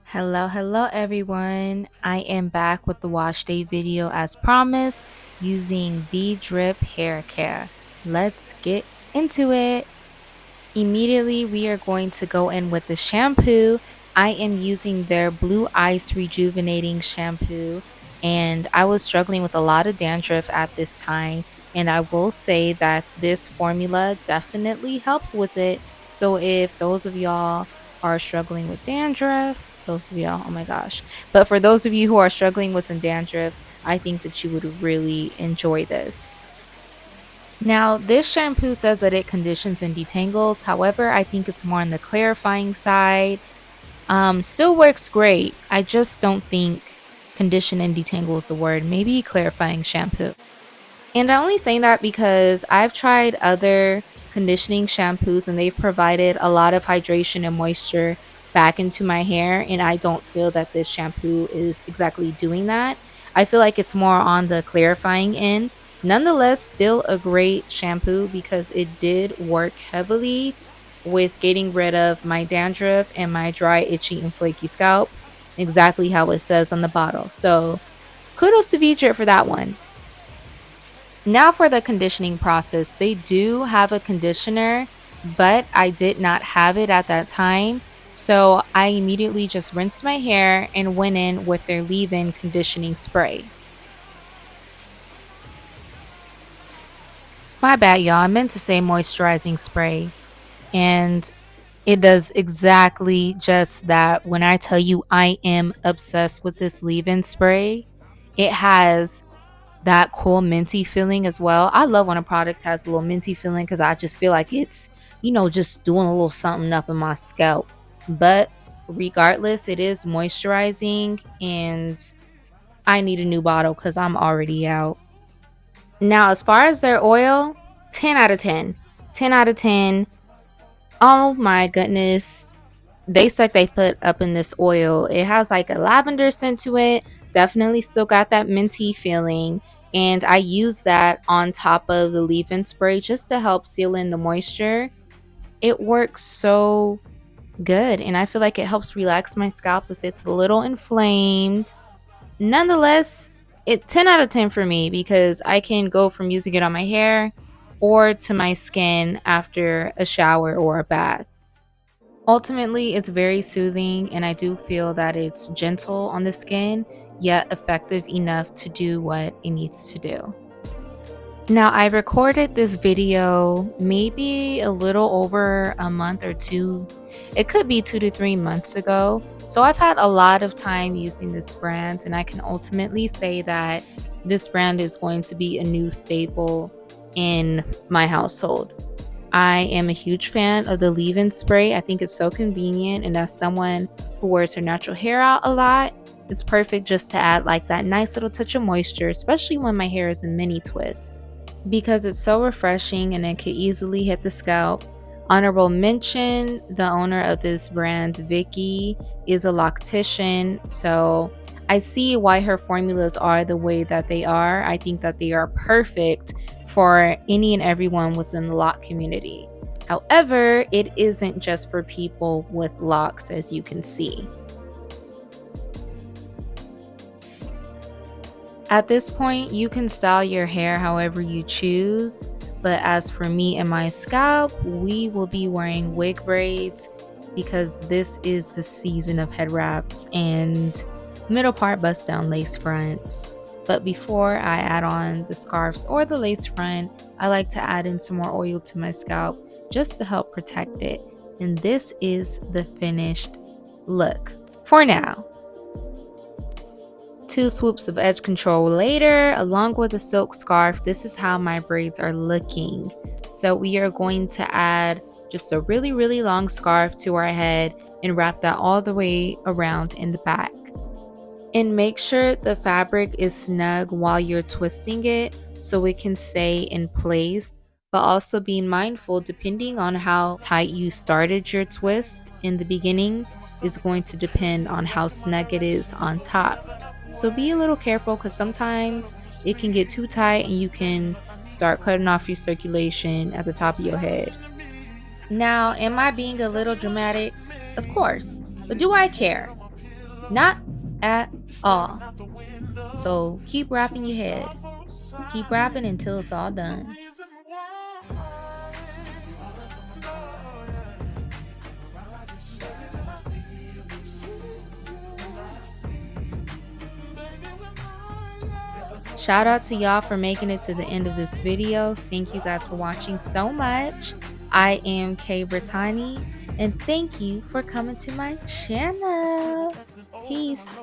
Hello everyone. I am back with the wash day video as promised using V Drip hair care. Let's get into it. Immediately, we are going to go in with the shampoo. I am using their Blue Ice Rejuvenating Shampoo, and I was struggling with a lot of dandruff at this time. And I will say that this formula definitely helps with it. So, if those of y'all are struggling with dandruff, those of y'all, oh my gosh. But for those of you who are struggling with some dandruff, I think that you would really enjoy this. Now, this shampoo says that it conditions and detangles. However, I think it's more on the clarifying side. Still works great. I just don't think condition and detangle is the word. Maybe clarifying shampoo. And I'm only saying that because I've tried other conditioning shampoos and they've provided a lot of hydration and moisture back into my hair, and I don't feel that this shampoo is exactly doing that. I feel like it's more on the clarifying end. Nonetheless, still a great shampoo because it did work heavily with getting rid of my dandruff and my dry, itchy, and flaky scalp, exactly how it says on the bottle. So kudos to VJ for that one. Now for the conditioning process, they do have a conditioner, but I did not have it at that time. So I immediately just rinsed my hair and went in with their leave-in conditioning spray. My bad, y'all. I meant to say moisturizing spray. And it does exactly just that. When I tell you I am obsessed with this leave-in spray, it has that cool minty feeling as well. I love when a product has a little minty feeling because I just feel like it's, just doing a little something up in my scalp. But regardless, it is moisturizing and I need a new bottle because I'm already out. Now, as far as their oil, 10 out of 10. 10 out of 10. Oh my goodness. They stuck their foot up in this oil. It has like a lavender scent to it. Definitely still got that minty feeling. And I use that on top of the leave-in spray just to help seal in the moisture. It works so good. And I feel like it helps relax my scalp if it's a little inflamed. Nonetheless, it 10 out of 10 for me because I can go from using it on my hair or to my skin after a shower or a bath. Ultimately, it's very soothing, and I do feel that it's gentle on the skin, yet effective enough to do what it needs to do. Now, I recorded this video maybe a little over a month or two. It could be 2 to 3 months ago. So I've had a lot of time using this brand, and I can ultimately say that this brand is going to be a new staple in my household. I am a huge fan of the leave-in spray. I think it's so convenient, and as someone who wears her natural hair out a lot, it's perfect just to add like that nice little touch of moisture, especially when my hair is a mini twist, because it's so refreshing and it could easily hit the scalp. Honorable mention, the owner of this brand, Vicky, is a loctician, so I see why her formulas are the way that they are. I think that they are perfect for any and everyone within the lock community. However, it isn't just for people with locks, as you can see. At this point, you can style your hair however you choose, but as for me and my scalp, we will be wearing wig braids because this is the season of head wraps and middle part bust down lace fronts. But before I add on the scarves or the lace front, I like to add in some more oil to my scalp just to help protect it. And this is the finished look for now. 2 swoops of edge control later, along with a silk scarf, this is how my braids are looking. So we are going to add just a really long scarf to our head and wrap that all the way around in the back. And make sure the fabric is snug while you're twisting it so it can stay in place, but also be mindful, depending on how tight you started your twist in the beginning is going to depend on how snug it is on top. So be a little careful because sometimes it can get too tight and you can start cutting off your circulation at the top of your head. Now, am I being a little dramatic? Of course, but do I care? Not at all. So keep wrapping your head. Keep wrapping until it's all done. Shout out to y'all for making it to the end of this video. Thank you guys for watching so much. I am K Brittany, and thank you for coming to my channel. Peace.